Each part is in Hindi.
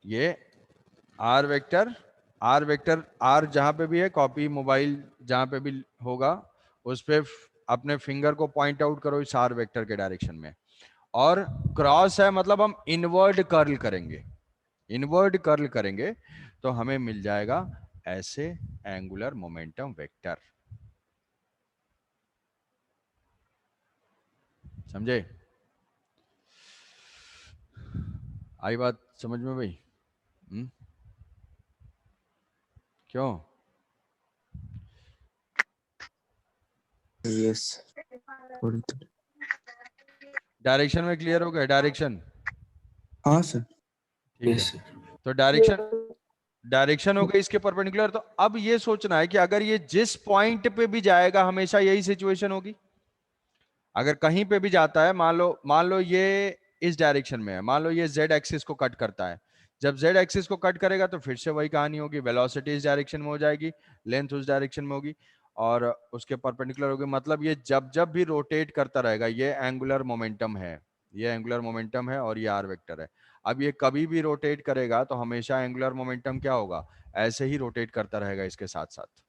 ये आर वेक्टर, आर जहां पे भी है, कॉपी मोबाइल जहां पे भी होगा उस पे अपने फिंगर को पॉइंट आउट करो इस आर वेक्टर के डायरेक्शन में। और क्रॉस है मतलब हम इनवर्ड कर्ल करेंगे, इनवर्ड कर्ल करेंगे तो हमें मिल जाएगा ऐसे एंगुलर मोमेंटम वेक्टर। समझे? आई बात समझ में भाई? क्यों? यस। डायरेक्शन में क्लियर हो गया? डायरेक्शन हाँ सर। ठीक है। तो डायरेक्शन हो गई इसके परपेंडिकुलर। तो अब ये सोचना है कि अगर ये जिस पॉइंट पे भी जाएगा हमेशा यही सिचुएशन होगी। अगर कहीं पे भी जाता है, मान लो ये इस डायरेक्शन में है, मान लो ये जेड एक्सिस को कट करता है, जब जेड एक्सिस को कट करेगा तो फिर से वही कहानी होगी, वेलोसिटी इस डायरेक्शन में हो जाएगी, लेंथ उस डायरेक्शन में होगी और उसके परपेंडिकुलर होगी। मतलब ये जब जब भी रोटेट करता रहेगा, ये एंगुलर मोमेंटम है, ये एंगुलर मोमेंटम है और ये आर वेक्टर है। अब ये कभी भी रोटेट करेगा तो हमेशा एंगुलर मोमेंटम क्या होगा, ऐसे ही रोटेट करता रहेगा इसके साथ साथ।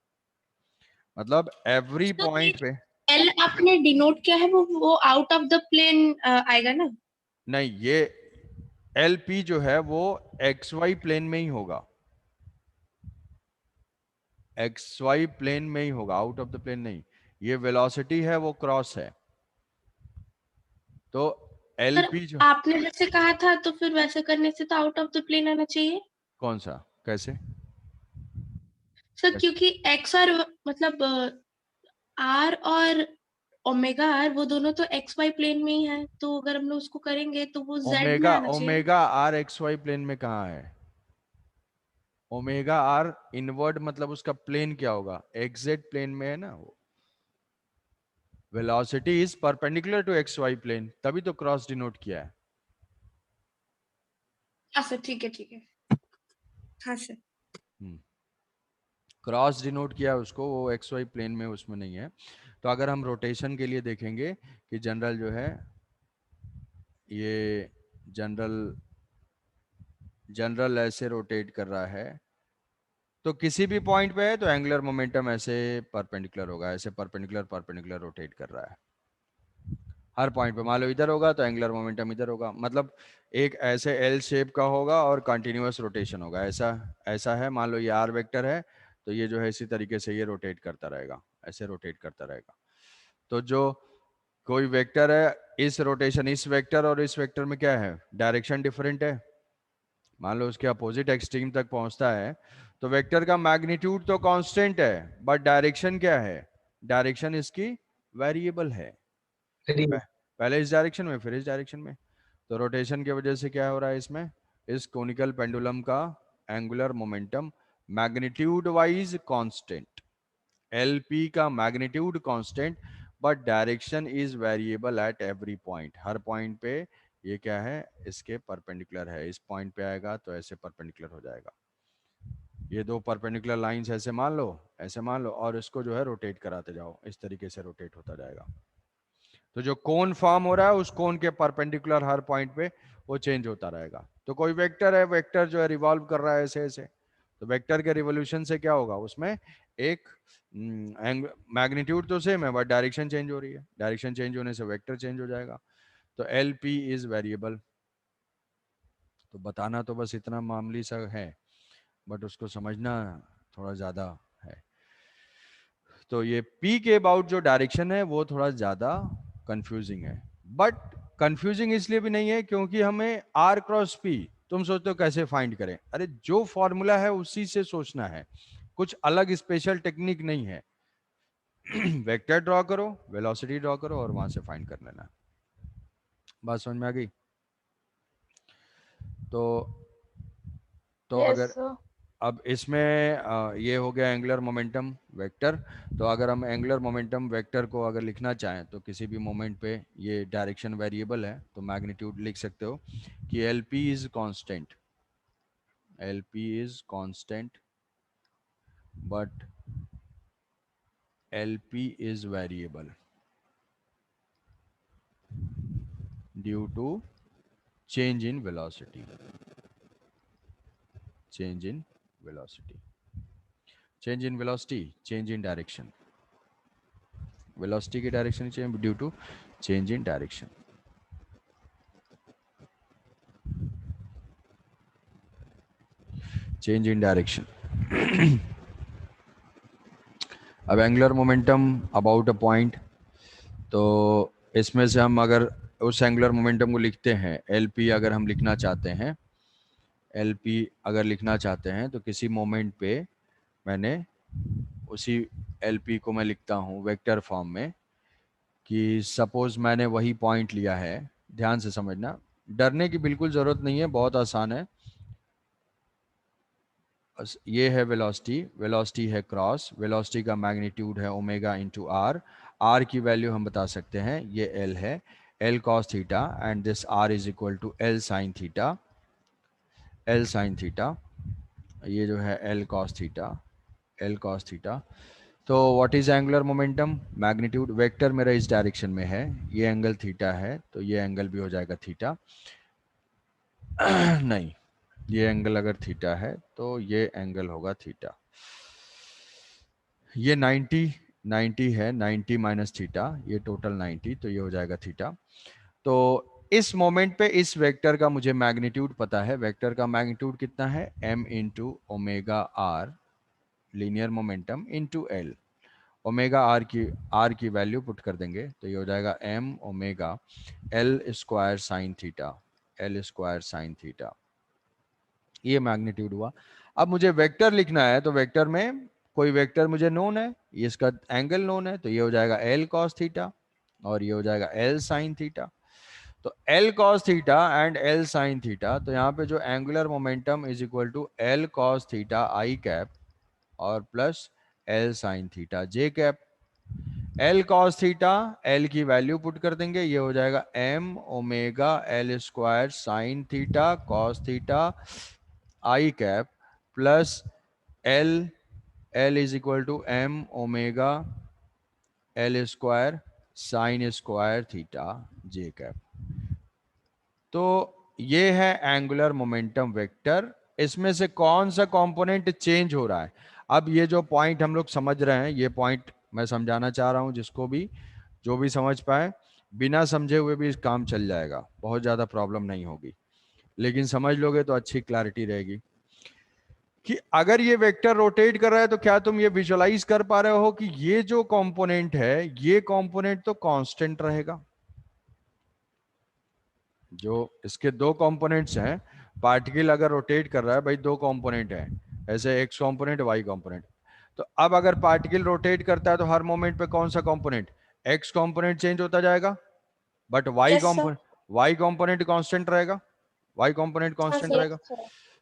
मतलब एवरी तो पॉइंट पे। एल आपने डिनोट किया है वो आउट ऑफ द प्लेन आएगा ना? नहीं, ये एल पी जो है वो एक्स वाई प्लेन में ही होगा, एक्स वाई प्लेन में ही होगा, आउट ऑफ द प्लेन नहीं। ये वेलोसिटी है वो क्रॉस है। तो एल सर पी जो, आपने जैसे कहा था तो फिर वैसे करने से तो आउट ऑफ द प्लेन आना चाहिए कौन सा, कैसे सर, कैसे? क्योंकि एक्स और मतलब आर और ओमेगा आर वो दोनों तो एक्स वाई प्लेन में ही है, तो अगर हम लोग उसको करेंगे तो वो जेड में ओमेगा, आना चाहिए ना? Omega R X Y plane में कहाँ है? ओमेगा आर इनवर्ड मतलब उसका प्लेन क्या होगा, एक्जेड प्लेन में है ना वो। Velocity is perpendicular to X Y plane, तभी तो क्रॉस डिनोट किया है। हाँ सर, ठीक है ठीक है। हाँ सर। क्रॉस डिनोट किया उसको, वो एक्स वाई प्लेन में उसमें नहीं है। तो अगर हम रोटेशन के लिए देखेंगे कि जनरल जो है ये जनरल जनरल ऐसे रोटेट कर रहा है, तो किसी भी पॉइंट पे है तो एंगुलर मोमेंटम ऐसे परपेंडिकुलर होगा, ऐसे परपेंडिकुलर परपेंडिकुलर रोटेट कर रहा है हर पॉइंट पे। मान लो इधर होगा तो एंगुलर मोमेंटम इधर होगा, मतलब एक ऐसे एल शेप का होगा और कंटिन्यूअस रोटेशन होगा। ऐसा ऐसा है, मान लो ये आर वेक्टर है तो ये जो है इसी तरीके से ये रोटेट करता रहेगा, ऐसे रोटेट करता रहेगा। तो जो कोई वेक्टर है, इस रोटेशन इस वेक्टर और इस वेक्टर में क्या है, डायरेक्शन डिफरेंट है। मान लो उसके अपोजिट एक्सट्रीम तक पहुंचता है तो वेक्टर का मैग्नीट्यूड तो कांस्टेंट है बट डायरेक्शन क्या है, डायरेक्शन इसकी वेरिएबल है। पहले इस डायरेक्शन में फिर इस डायरेक्शन में। तो रोटेशन की वजह से क्या हो रहा है इसमें, इस कोनिकल पेंडुलम का angular momentum magnitude wise constant, LP का magnitude constant but direction is variable at every point. हर पॉइंट पे ये क्या है, इसके परपेंडिकुलर है। इस पॉइंट पे आएगा तो ऐसे परपेंडिकुलर हो जाएगा। ये दो परपेंडिकुलर लाइंस ऐसे मान लो, ऐसे मान लो, और इसको जो है रोटेट कराते जाओ, इस तरीके से रोटेट होता जाएगा। तो जो कोन फॉर्म हो रहा है उस कोन के परपेंडिकुलर हर पॉइंट पे वो चेंज होता रहेगा। तो कोई वेक्टर है, वेक्टर जो है रिवॉल्व कर रहा है ऐसे ऐसे, तो वेक्टर के रिवोल्यूशन से क्या होगा, उसमें एक मैग्नीट्यूड तो सेम है बट डायरेक्शन चेंज हो रही है, डायरेक्शन चेंज होने से वेक्टर चेंज हो जाएगा। तो एल पी इज वेरिएबल। तो बताना तो बस इतना मामूली सा है बट उसको समझना थोड़ा ज़्यादा है। तो ये P के अबाउट जो डायरेक्शन है वो थोड़ा ज़्यादा कंफ्यूजिंग है, बट कंफ्यूजिंग इसलिए भी नहीं है क्योंकि हमें R क्रॉस P, तुम सोचते हो कैसे फाइंड करें, अरे जो फॉर्मूला है उसी से सोचना है, कुछ अलग स्पेशल टेक्निक नहीं है। वेक्टर ड्रॉ करो, वेलोसिटी ड्रॉ करो और वहां से फाइंड कर लेना। बात समझ में आ गई? तो अगर अब इसमें ये हो गया एंगुलर मोमेंटम वेक्टर। तो अगर हम एंगुलर मोमेंटम वेक्टर को अगर लिखना चाहें तो किसी भी मोमेंट पे ये डायरेक्शन वेरिएबल है तो मैग्नीट्यूड लिख सकते हो कि L P is constant, L P is constant but L P is variable due to change in velocity. change in velocity. Change in velocity, change in direction. Velocity की direction change due to change in direction. Change in direction. अब angular momentum about a point, तो इसमें से हम अगर उस एंगुलर मोमेंटम को लिखते हैं, LP अगर हम लिखना चाहते हैं, LP अगर लिखना चाहते हैं तो किसी मोमेंट पे मैंने उसी LP को मैं लिखता हूँ वेक्टर फॉर्म में कि सपोज मैंने वही पॉइंट लिया है। ध्यान से समझना, डरने की बिल्कुल ज़रूरत नहीं है, बहुत आसान है। ये है वेलोसिटी, वेलोसिटी है क्रॉस, वेलोसिटी का मैग्नीट्यूड है ओमेगा इंटू आर, आर की वैल्यू हम बता सकते हैं ये एल है, L cos theta, and this R is equal to L sine theta, L sine theta, ये जो है L cos theta, L cos theta. तो what is angular momentum, magnitude, vector मेरा इस डायरेक्शन में है, ये एंगल थीटा है तो ये एंगल भी हो जाएगा थीटा। नहीं, ये एंगल अगर थीटा है तो ये एंगल होगा थीटा। ये 90 है, 90 माइनस थीटा, ये टोटल 90, तो ये हो जाएगा थीटा। तो इस मोमेंट पे इस वेक्टर का मुझे मैग्नीट्यूड पता है, वेक्टर का मैग्नीट्यूड कितना है, m into omega R linear momentum into L. Omega R की वैल्यू पुट कर देंगे तो ये हो जाएगा m omega L square sine theta, L square sine theta, ये मैग्नीट्यूड हुआ। अब मुझे वेक्टर लिखना है तो वेक्टर में कोई वेक्टर मुझे नोन है, ये इसका एंगल नोन है, तो ये हो जाएगा एल कॉस थीटा और ये हो जाएगा एल साइन थीटा। तो L cos theta and L sine theta, तो यहाँ पे जो angular momentum is equal to L cos theta I cap और plus L sine theta J cap. L cos theta, L की वैल्यू पुट कर देंगे, ये हो जाएगा M omega L square sine theta cos theta I cap plus L, L is equal to M omega L square sine square theta J cap. तो ये है एंगुलर मोमेंटम वेक्टर। इसमें से कौन सा कंपोनेंट चेंज हो रहा है? अब ये जो पॉइंट हम लोग समझ रहे हैं, ये पॉइंट मैं समझाना चाह रहा हूं, जिसको भी जो भी समझ पाए, बिना समझे हुए भी काम चल जाएगा, बहुत ज़्यादा प्रॉब्लम नहीं होगी, लेकिन समझ लोगे तो अच्छी क्लैरिटी रहेगी कि अगर ये वेक्टर रोटेट कर रहा है तो क्या तुम ये विजुअलाइज कर पा रहे हो कि ये जो कंपोनेंट है, ये कंपोनेंट तो कांस्टेंट रहेगा। जो इसके दो कंपोनेंट्स हैं, पार्टिकल अगर रोटेट कर रहा है, भाई दो कंपोनेंट है, ऐसे एक्स कंपोनेंट वाई कंपोनेंट। तो अब अगर पार्टिकल रोटेट करता है तो हर मोमेंट पे कौन सा कंपोनेंट, एक्स कंपोनेंट चेंज होता जाएगा, but Y Yes, sir. Component, Y component constant रहेगा, वाई कंपोनेंट हाँ कांस्टेंट सर। रहेगा।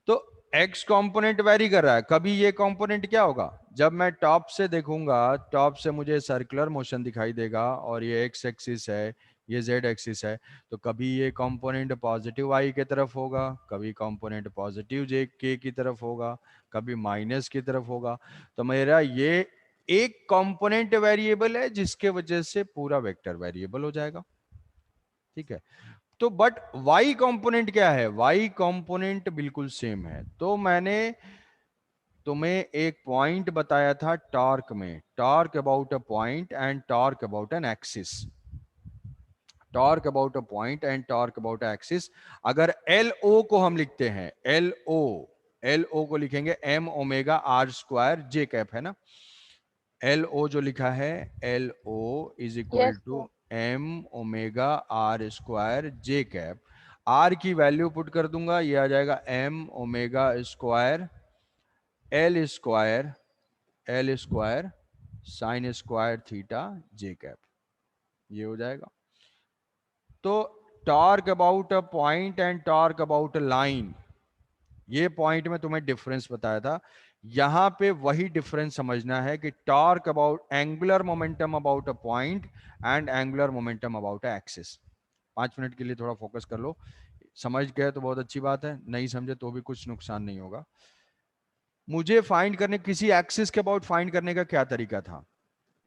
तो एक्स कंपोनेंट वेरी कर रहा है, कभी ये कंपोनेंट क्या होगा, जब मैं टॉप से देखूंगा, टॉप से मुझे सर्कुलर मोशन दिखाई देगा और ये एक्स एक्सिस है, ये जेड एक्सिस है, तो कभी ये कंपोनेंट पॉजिटिव आई की तरफ होगा, कभी कंपोनेंट पॉजिटिव जे के की तरफ होगा, कभी माइनस की तरफ होगा। तो मेरा ये एक कंपोनेंट वेरिएबल है जिसके वजह से पूरा वेक्टर वेरिएबल हो जाएगा, ठीक है। तो बट y कंपोनेंट क्या है, y कंपोनेंट बिल्कुल सेम है। तो मैंने तुम्हें एक पॉइंट बताया था टॉर्क में, torque about a point and torque about an axis, torque about a point and torque about axis. अगर एल ओ को हम लिखते हैं, एल ओ को लिखेंगे M omega R square J cap, है ना। एल ओ जो लिखा है, L O is equal Yes, to sir. M omega R square J cap. R की वैल्यू पुट कर दूंगा, ये आ जाएगा M omega square L square, L square sine square theta J cap, ये हो जाएगा। तो torque about a point and torque about a line, ये पॉइंट में तुम्हें डिफरेंस बताया था, यहां पे वही डिफरेंस समझना है कि torque about angular momentum about a point and angular momentum about a axis. 5 minute के लिए थोड़ा फोकस कर लो, समझ गए तो बहुत अच्छी बात है, नहीं समझे तो भी कुछ नुकसान नहीं होगा। मुझे फाइंड करने, किसी एक्सिस के अबाउट फाइंड करने का क्या तरीका था,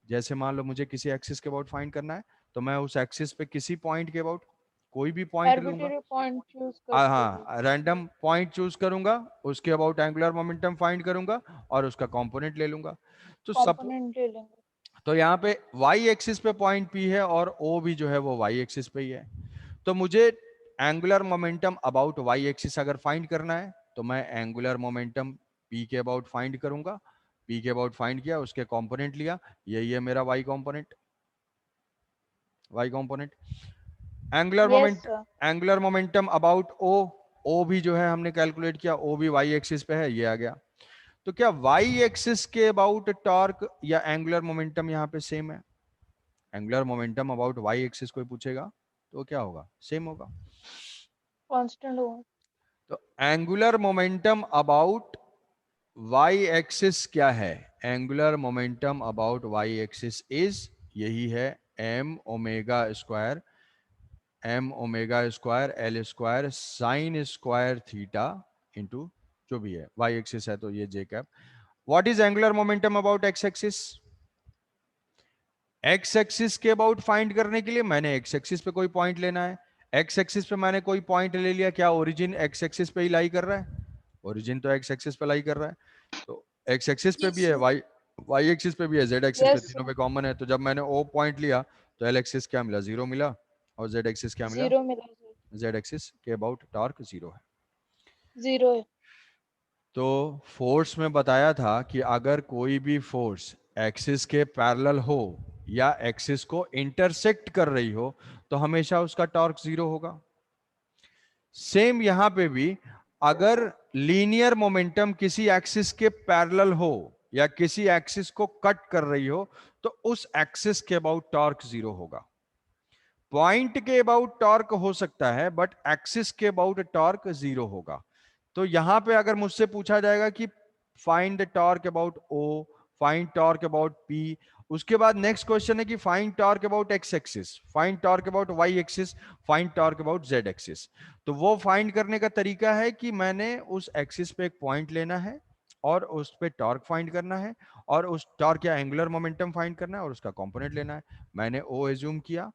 जैसे मान लो मुझे किसी एक्सिस के अबाउट फाइंड करना है, तो मैं उस एक्सिस पे किसी पॉइंट के अबाउट, कोई भी पॉइंट लूंगा, आर्बिट्रेरी पॉइंट चूज करके हाँ रैंडम पॉइंट चूज करूंगा, उसके अबाउट एंगुलर मोमेंटम फाइंड करूंगा और उसका कंपोनेंट ले लूंगा। तो सब, कंपोनेंट ले लेंगे। तो यहाँ पे वाई एक्सिस पे पॉइंट पी है और ओ भी जो है वो वाई एक्सिस पे ही है। तो मुझे angular momentum about Y axis अगर फाइंड करना है तो मैं एंगुलर मोमेंटम पी के अबाउट फाइंड करूंगा। पी के अबाउट फाइंड किया, उसके कंपोनेंट लिया, यही है मेरा Y component. Y component angular yes moment, sir. Angular momentum about O, O भी जो है हमने कैलकुलेट किया, ओ भी वाई एक्सिस पे है, ये आ गया। तो क्या वाई एक्सिस के अबाउट टॉर्क या एंगुलर मोमेंटम यहाँ पे सेम है? Angular momentum about Y axis कोई पूछेगा तो क्या होगा? सेम होगा। कांस्टेंट होगा। तो angular momentum about Y axis क्या है? Angular momentum about Y axis is, यही है M omega square, M omega square L square sine square theta into जो भी है, वाई एक्सिस है तो ये J cap. What is angular momentum about X axis? X axis के अबाउट फाइंड करने के लिए मैंने एक्स एक्सिस पे कोई पॉइंट लेना है। एक्स एक्सिस पे मैंने कोई पॉइंट ले लिया, क्या ओरिजिन एक्स एक्सिस पे ही लाई कर रहा है? ओरिजिन तो एक्स एक्सिस पे लाई कर रहा है, तो एक्स एक्सिस पे Yes, भी है, sir. वाई वाई एक्सिस पे भी है, जेड एक्सिस पे, यस तीनों पे कॉमन है। तो जब मैंने ओ पॉइंट लिया तो एल एक्सिस क्या मिला? जीरो मिला, और जेड एक्सिस क्या मिला? 0 मिला सर। जेड एक्सिस के अबाउट टॉर्क जीरो है। 0 है। तो फोर्स में बताया था कि अगर कोई भी फोर्स एक्सिस के पैरेलल हो या एक्सिस को इंटरसेक्ट कर रही हो तो हमेशा उसका टॉर्क जीरो होगा। सेम यहां पे भी, अगर लीनियर मोमेंटम किसी एक्सिस के पैरेलल हो या किसी एक्सिस को कट कर रही हो तो उस एक्सिस के अबाउट टॉर्क जीरो होगा। पॉइंट के अबाउट टॉर्क हो सकता है बट एक्सिस के अबाउट टॉर्क जीरो होगा। तो यहां पे अगर मुझसे पूछा जाएगा कि find the torque about O, find torque about P, उसके बाद नेक्स्ट क्वेश्चन है कि find torque about X axis, find torque about Y axis, find torque about Z axis. तो वो फाइंड करने का तरीका है कि मैंने उस एक्सिस पे एक पॉइंट लेना है और उस पे टॉर्क फाइंड करना है और उस टॉर्क या एंगुलर मोमेंटम फाइंड करना है और उसका कंपोनेंट लेना है। मैंने ओ एज्यूम किया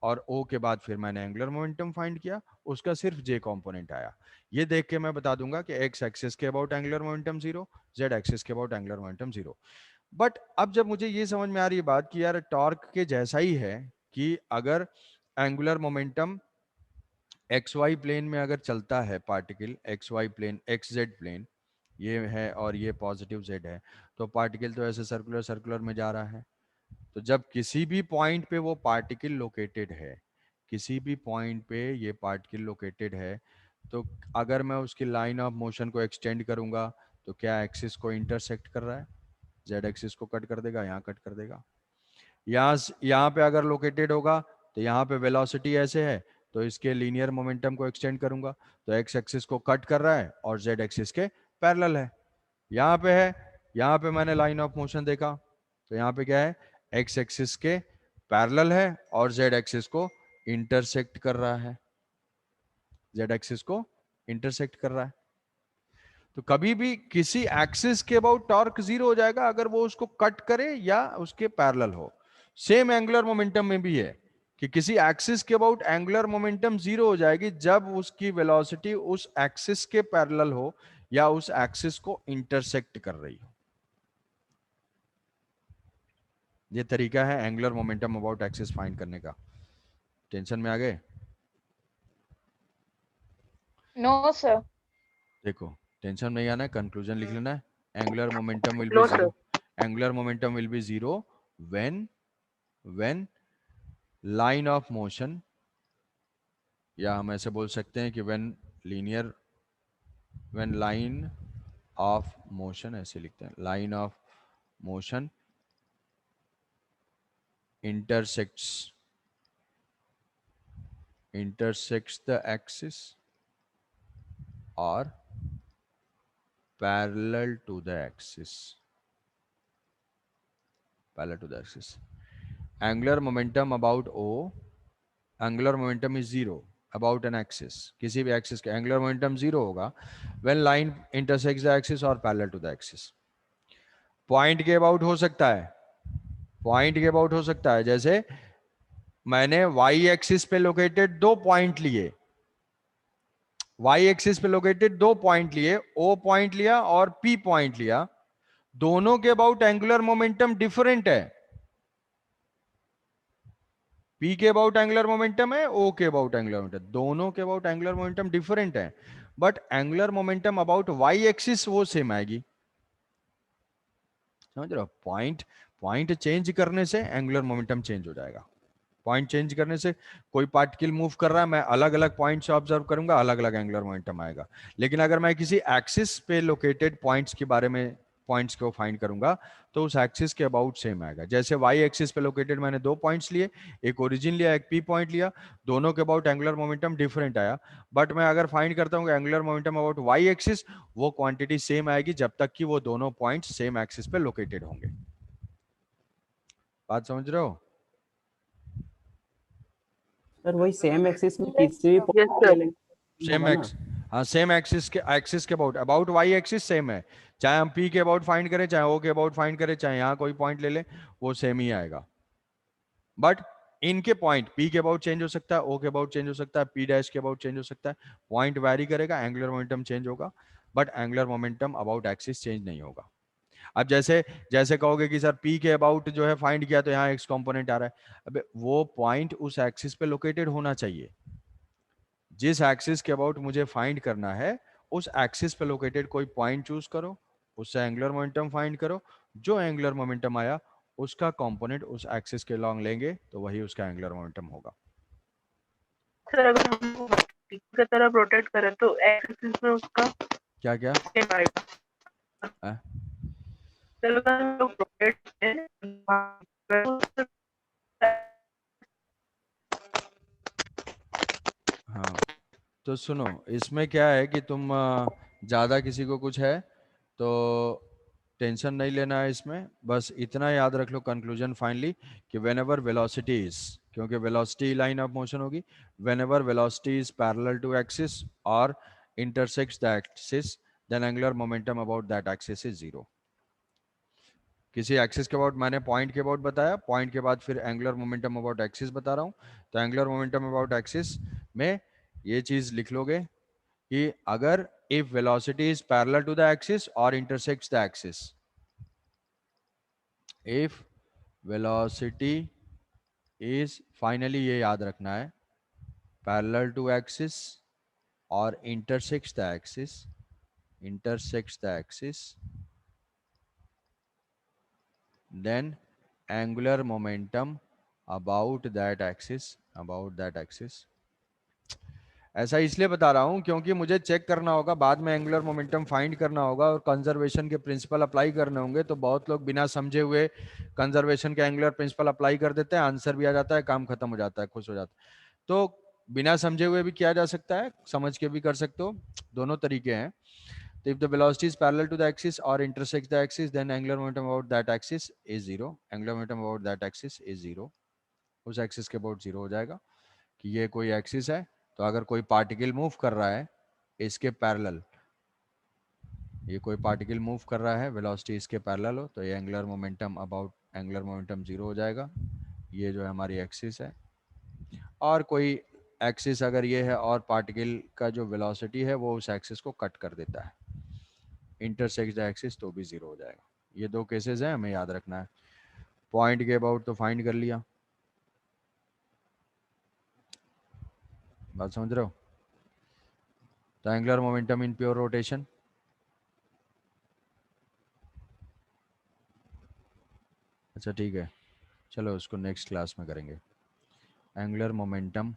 और ओ के बाद फिर मैंने एंगुलर मोमेंटम फाइंड किया, उसका सिर्फ जे कंपोनेंट आया। ये देख के मैं बता दूंगा कि एक्स एक्सिस के about angular momentum zero, Z axis के about angular momentum zero. But अब जब मुझे ये समझ में आ रही है बात कि यार टॉर्क के जैसा ही है कि अगर angular momentum X Y plane में अगर चलता है particle, X Y plane X Z plane ये है और ये पॉजिटिव जेड है, तो पार्टिकल तो ऐसे सर्कुलर सर्कुलर में जा रहा है। तो जब किसी भी पॉइंट पे वो पार्टिकल लोकेटेड है, किसी भी पॉइंट पे ये पार्टिकल लोकेटेड है, तो अगर मैं उसकी लाइन ऑफ मोशन को एक्सटेंड करूंगा तो क्या एक्सिस को इंटरसेक्ट कर रहा है? जेड एक्सिस को कट कर देगा, यहाँ कट कर देगा। यहाँ पे अगर लोकेटेड होगा तो यहाँ पे वेलोसिटी ऐसे है तो इसके लीनियर मोमेंटम को एक्सटेंड करूंगा तो एक्स एक्सिस को कट कर रहा है और जेड एक्सिस के पैरेलल है। यहाँ पे है, यहाँ पे मैंने लाइन ऑफ मोशन देखा तो यहाँ पे क्या है, एक्स एक्सिस के पैरेलल है और जेड एक्सिस को इंटरसेक्ट कर रहा है, जेड एक्सिस को इंटरसेक्ट कर रहा है। तो कभी भी किसी एक्सिस के अबाउट टॉर्क जीरो हो जाएगा अगर वो उसको कट करे या उसके पैरेलल हो। सेम एंगुलर मोमेंटम में भी है कि किसी एक्सिस के अबाउट एंगुलर मोमेंटम जीरो हो जाएगी जब उसकी वेलोसिटी उस एक्सिस के पैरेलल हो या उस एक्सिस को इंटरसेक्ट कर रही हो। ये तरीका है angular momentum about axis find करने का। टेंशन में आ गए? No sir. देखो टेंशन नहीं आना है, कंक्लूजन लिख लेना है। Angular momentum will be no sir. Zero, angular momentum will be zero when line of motion, या हम ऐसे बोल सकते हैं कि व्हेन लाइन ऑफ मोशन, ऐसे लिखते हैं, line of motion intersects the axis or parallel to the axis, angular momentum about O, angular momentum is zero about an axis, किसी भी axis का angular momentum zero होगा when line intersects the axis or parallel to the axis। Point के अबाउट हो सकता है, पॉइंट के अबाउट हो सकता है, जैसे मैंने वाई एक्सिस पे लोकेटेड 2 पॉइंट लिए, वाई एक्सिस पे लोकेटेड 2 पॉइंट लिए, ओ पॉइंट लिया और पी पॉइंट लिया, दोनों के अबाउट एंगुलर मोमेंटम डिफरेंट है। पी के अबाउट एंगुलर मोमेंटम है, ओ के अबाउट एंगुलर मोमेंटम, दोनों के अबाउट एंगुलर मोमेंटम डिफरेंट है, but angular momentum about Y axis वो सेम आएगी। समझ रहे हो? पॉइंट चेंज करने से एंगुलर मोमेंटम चेंज हो जाएगा। पॉइंट चेंज करने से कोई पार्टिकल मूव कर रहा है, मैं अलग अलग पॉइंट से ऑब्जर्व करूंगा, अलग अलग एंगुलर मोमेंटम आएगा। लेकिन अगर मैं किसी एक्सिस पे लोकेटेड पॉइंट्स के बारे में पॉइंट्स को फाइंड करूंगा तो उस एक्सिस के अबाउट सेम आएगा। जैसे वाई एक्सिस पे लोकेटेड मैंने 2 पॉइंट्स लिए, एक ओरिजिन लिया, एक पी पॉइंट लिया, दोनों के अबाउट एंगुलर मोमेंटम डिफरेंट आया, बट मैं अगर फाइंड करता हूँ angular momentum about Y axis, वो क्वांटिटी सेम आएगी जब तक कि वो दोनों पॉइंट्स सेम एक्सिस पे लोकेटेड होंगे। बात समझ रहे हो? सर वही सेम एक्सिस में Yes, किसी भी sir. point पे लेंगे सेम होगा ना? एक्स, हाँ सेम एक्सिस के अबाउट वाई एक्सिस सेम है, चाहे हम पी के अबाउट फाइंड करें, चाहे ओ के अबाउट फाइंड करें, चाहे यहाँ कोई पॉइंट ले लें, वो सेम ही आएगा। बट इनके पॉइंट पी के अबाउट चेंज हो सकता है, ओ के अबाउट चेंज हो सकता है, पी डैश के अबाउट चेंज हो सकता है, पॉइंट वैरी करेगा, एंगुलर मोमेंटम चेंज होगा, but angular momentum about axis change नहीं होगा। अब जैसे जैसे कहोगे कि सर पी के अबाउट जो है फाइंड किया तो यहाँ एक्स कंपोनेंट आ रहा है, अबे वो पॉइंट उस एक्सिस पे लोकेटेड होना चाहिए। जिस एक्सिस के अबाउट मुझे फाइंड करना है उस एक्सिस पे लोकेटेड कोई पॉइंट चूज करो, उससे एंगुलर मोमेंटम फाइंड करो, जो एंगुलर मोमेंटम आया उसका कंपोनेंट उस एक्सिस के लॉन्ग लेंगे तो वही उसका एंगुलर मोमेंटम होगा। सर अगर हम की तरफ रोटेट करें तो एक्स एक्सिस में उसका क्या क्या सेम आएगा। है? सर अगर हम लोग रोटेट करें हाँ तो सुनो, इसमें क्या है कि तुम ज़्यादा किसी को कुछ है तो टेंशन नहीं लेना है इसमें, बस इतना याद रख लो कंक्लूजन फाइनली कि व्हेनेवर वेलोसिटी इज, क्योंकि वेलोसिटी लाइन ऑफ मोशन होगी, whenever velocity is parallel to axis और intersects the axis then angular momentum about that axis is zero. किसी एक्सिस के अबाउट मैंने पॉइंट के अबाउट बताया, पॉइंट के बाद फिर एंगुलर मोमेंटम अबाउट एक्सिस बता रहा हूँ, तो एंगुलर मोमेंटम अबाउट एक्सिस में ये चीज़ लिख लोगे कि अगर if velocity is parallel to the axis और intersects the axis, if velocity is, finally ये याद रखना है, पैरेलल टू एक्सिस और intersects the axis, intersects the axis, then angular momentum about that axis। ऐसा इसलिए बता रहा हूं क्योंकि मुझे चेक करना होगा, बाद में एंगुलर मोमेंटम फाइंड करना होगा और कंजर्वेशन के प्रिंसिपल अप्लाई करने होंगे, तो बहुत लोग बिना समझे हुए कंजर्वेशन के एंगुलर प्रिंसिपल अप्लाई कर देते हैं, आंसर भी आ जाता है, काम खत्म हो जाता है, खुश हो जाता है। तो बिना समझे हुए भी किया जा सकता है, समझ के भी कर सकते हो, दोनों तरीके हैं। So if the velocity is parallel to the axis or intersects the axis, then angular momentum about that axis is zero. Angular momentum about that axis is zero. उस एक्सिस के अबाउट जीरो हो जाएगा कि ये कोई एक्सिस है, तो अगर कोई पार्टिकल मूव कर रहा है इसके पैरेलल, ये कोई पार्टिकल मूव कर रहा है वेलोसिटी इसके पैरेलल हो, तो ये angular momentum about angular momentum zero हो जाएगा। ये जो है हमारी एक्सिस है, और कोई एक्सिस अगर ये है और पार्टिकल का जो वेलोसिटी है वो उस एक्सिस को कट कर देता है, इंटरसेक्ट द एक्सिस, तो भी जीरो हो जाएगा। ये दो केसेस हैं, हमें याद रखना है। पॉइंट के अबाउट तो फाइंड कर लिया, बात समझ रहे हो? तो angular momentum in pure rotation, अच्छा ठीक है, चलो उसको नेक्स्ट क्लास में करेंगे। Angular momentum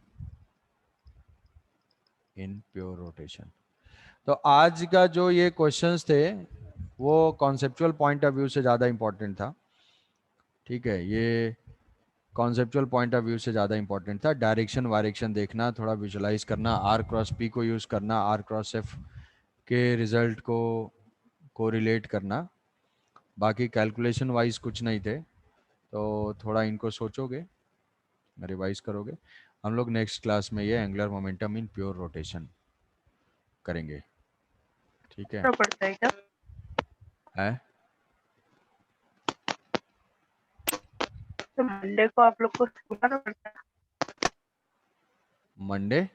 in pure rotation. तो आज का जो ये क्वेश्चंस थे वो कॉन्सेप्चुअल पॉइंट ऑफ व्यू से ज़्यादा इंपॉर्टेंट था, ठीक है, ये कॉन्सेप्चुअल पॉइंट ऑफ व्यू से ज़्यादा इंपॉर्टेंट था। डायरेक्शन वायरेक्शन देखना, थोड़ा विजुलाइज करना, आर क्रॉस पी को यूज़ करना, आर क्रॉस एफ के रिजल्ट को कोरिलेट करना, बाकी कैलकुलेशन वाइज कुछ नहीं थे, तो थोड़ा इनको सोचोगे, रिवाइज करोगे। हम लोग नेक्स्ट क्लास में ये angular momentum in pure rotation करेंगे, ठीक है? पड़ता है क्या? है तो मंडे को आप लोग को सिखाना पड़ता है। मंडे